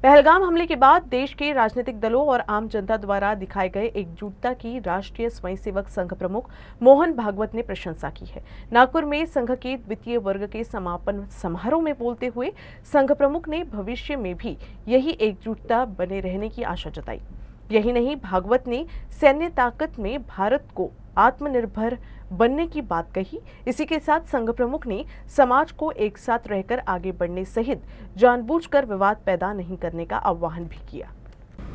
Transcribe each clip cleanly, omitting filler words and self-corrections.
पहलगाम हमले के बाद देश के राजनीतिक दलों और आम जनता द्वारा दिखाए गए एकजुटता की राष्ट्रीय स्वयंसेवक संघ प्रमुख मोहन भागवत ने प्रशंसा की है। नागपुर में संघ के द्वितीय वर्ग के समापन समारोह में बोलते हुए संघ प्रमुख ने भविष्य में भी यही एकजुटता बने रहने की आशा जताई। यही नहीं, भागवत ने सैन्य ताकत में भारत को आत्मनिर्भर बनने की बात कही। इसी के साथ संघ प्रमुख ने समाज को एक साथ रहकर आगे बढ़ने सहित जानबूझकर विवाद पैदा नहीं करने का आह्वान भी किया।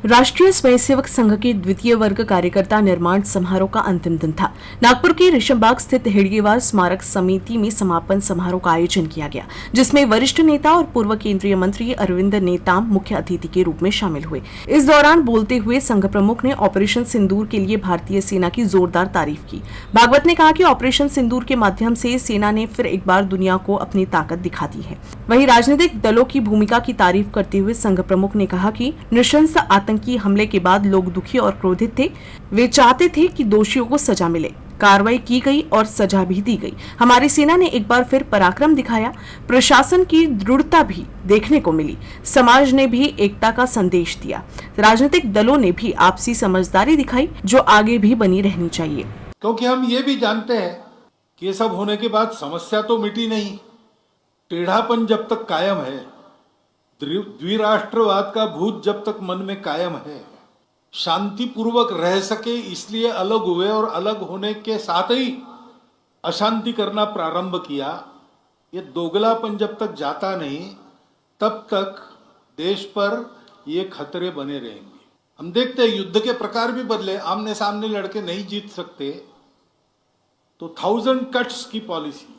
राष्ट्रीय स्वयंसेवक संघ के द्वितीय वर्ग कार्यकर्ता निर्माण समारोह का अंतिम दिन था। नागपुर के रेशमबाग स्थित हेडगेवार स्मारक समिति में समापन समारोह का आयोजन किया गया, जिसमें वरिष्ठ नेता और पूर्व केंद्रीय मंत्री अरविंद नेताम मुख्य अतिथि के रूप में शामिल हुए। इस दौरान बोलते हुए संघ प्रमुख ने ऑपरेशन सिंदूर के लिए भारतीय सेना की जोरदार तारीफ की। भागवत ने कहा कि ऑपरेशन सिंदूर के माध्यम से सेना ने फिर एक बार दुनिया को अपनी ताकत दिखा दी है। वहीं राजनीतिक दलों की भूमिका की तारीफ करते हुए संघ प्रमुख ने कहा कि नृशंस आतंकी हमले के बाद लोग दुखी और क्रोधित थे। वे चाहते थे कि दोषियों को सजा मिले। कार्रवाई की गई और सजा भी दी गई। हमारी सेना ने एक बार फिर पराक्रम दिखाया। प्रशासन की दृढ़ता भी देखने को मिली। समाज ने भी एकता का संदेश दिया। राजनीतिक दलों ने भी आपसी समझदारी दिखाई, जो आगे भी बनी रहनी चाहिए। क्योंकि हम ये भी जानते हैं कि ये सब होने के बाद समस्या तो मिटी नहीं। टेढ़ापन जब तक कायम है, द्विराष्ट्रवाद का भूत जब तक मन में कायम है, शांतिपूर्वक रह सके इसलिए अलग हुए और अलग होने के साथ ही अशांति करना प्रारंभ किया। ये दोगलापन जब तक जाता नहीं, तब तक देश पर ये खतरे बने रहेंगे। हम देखते हैं युद्ध के प्रकार भी बदले। आमने सामने लड़के नहीं जीत सकते तो 1000 कट्स की पॉलिसी,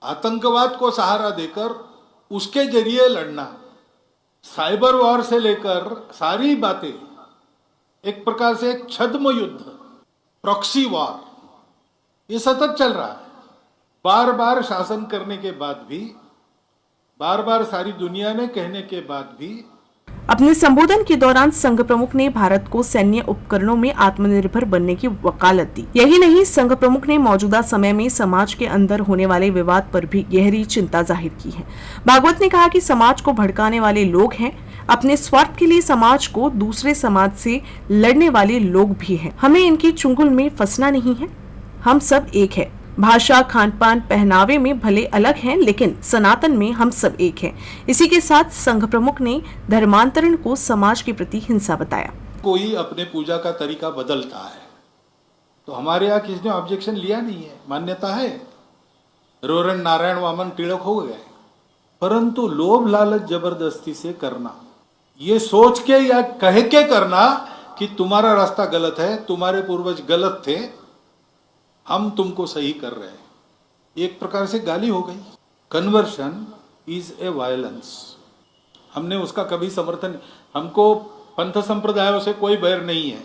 आतंकवाद को सहारा देकर उसके जरिए लड़ना, साइबर वॉर से लेकर सारी बातें, एक प्रकार से एक छद्म युद्ध, प्रॉक्सी वॉर, ये सतत चल रहा है। बार बार शासन करने के बाद भी, बार बार सारी दुनिया ने कहने के बाद भी। अपने संबोधन के दौरान संघ प्रमुख ने भारत को सैन्य उपकरणों में आत्मनिर्भर बनने की वकालत दी। यही नहीं, संघ प्रमुख ने मौजूदा समय में समाज के अंदर होने वाले विवाद पर भी गहरी चिंता जाहिर की है। भागवत ने कहा कि समाज को भड़काने वाले लोग हैं। अपने स्वार्थ के लिए समाज को दूसरे समाज से लड़ने वाले लोग भी हैं। हमें इनके चुंगल में फंसना नहीं है। हम सब एक है। भाषा, खान पान, पहनावे में भले अलग हैं, लेकिन सनातन में हम सब एक हैं। इसी के साथ संघ प्रमुख ने धर्मांतरण को समाज के प्रति हिंसा बताया। कोई अपने पूजा का तरीका बदलता है तो हमारे यहाँ किसी ने ऑब्जेक्शन लिया नहीं है, मान्यता है। रोरन नारायण वामन टिळक हो गए, परंतु लोभ लालच जबरदस्ती से करना, ये सोच के या कह के करना कि तुम्हारा रास्ता गलत है, तुम्हारे पूर्वज गलत थे, हम तुमको सही कर रहे हैं, एक प्रकार से गाली हो गई। Conversion is a violence. हमने उसका कभी समर्थन, हमको पंथ संप्रदायों से कोई बैर नहीं है।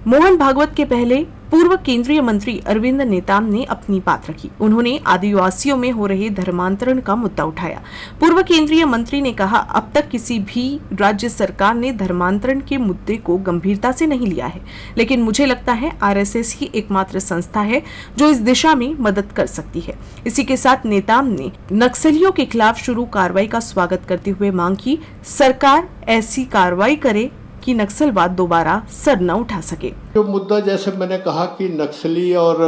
मोहन भागवत के पहले पूर्व केंद्रीय मंत्री अरविंद नेताम ने अपनी बात रखी। उन्होंने आदिवासियों में हो रहे धर्मांतरण का मुद्दा उठाया। पूर्व केंद्रीय मंत्री ने कहा, अब तक किसी भी राज्य सरकार ने धर्मांतरण के मुद्दे को गंभीरता से नहीं लिया है, लेकिन मुझे लगता है आरएसएस ही एकमात्र संस्था है जो इस दिशा में मदद कर सकती है। इसी के साथ नेताम ने नक्सलियों के खिलाफ शुरू कार्रवाई का स्वागत करते हुए मांग की, सरकार ऐसी कार्रवाई करे कि नक्सलवाद दोबारा सर न उठा सके। जो मुद्दा, जैसे मैंने कहा कि नक्सली और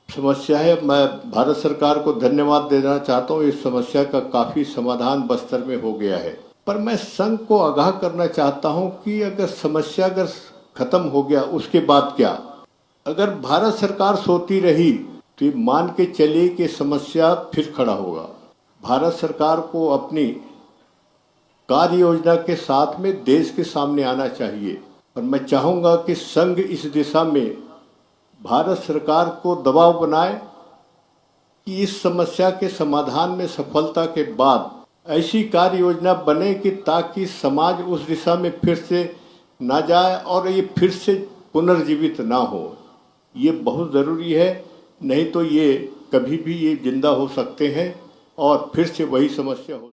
समस्या है, मैं भारत सरकार को धन्यवाद देना चाहता हूँ। इस समस्या का काफी समाधान बस्तर में हो गया है, पर मैं संघ को आगाह करना चाहता हूँ कि अगर समस्या खत्म हो गया, उसके बाद क्या? अगर भारत सरकार सोती रही तो मान के चलिए कि समस्या फिर खड़ा होगा। भारत सरकार को अपनी कार्य योजना के साथ में देश के सामने आना चाहिए, और मैं चाहूँगा कि संघ इस दिशा में भारत सरकार को दबाव बनाए कि इस समस्या के समाधान में सफलता के बाद ऐसी कार्य योजना बने कि ताकि समाज उस दिशा में फिर से ना जाए और ये फिर से पुनर्जीवित ना हो। ये बहुत ज़रूरी है, नहीं तो ये कभी भी ये जिंदा हो सकते हैं और फिर से वही समस्या हो।